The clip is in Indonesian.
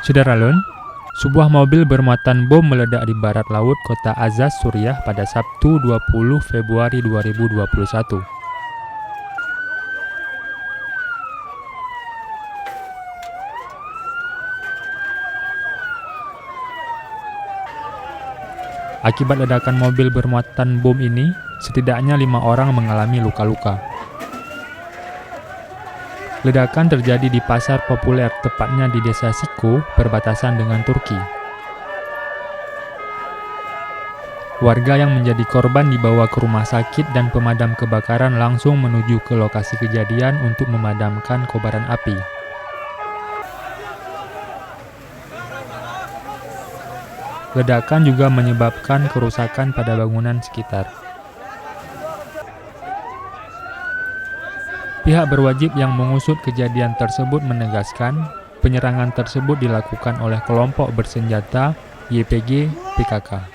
Sudaralun, sebuah mobil bermuatan bom meledak di barat laut kota Azaz, Suriah pada Sabtu 20 Februari 2021. Akibat ledakan mobil bermuatan bom ini, setidaknya 5 orang mengalami luka-luka. Ledakan terjadi di pasar populer, tepatnya di desa Siko, perbatasan dengan Turki. Warga yang menjadi korban dibawa ke rumah sakit dan pemadam kebakaran langsung menuju ke lokasi kejadian untuk memadamkan kobaran api. Ledakan juga menyebabkan kerusakan pada bangunan sekitar. Pihak berwajib yang mengusut kejadian tersebut menegaskan, penyerangan tersebut dilakukan oleh kelompok bersenjata YPG PKK.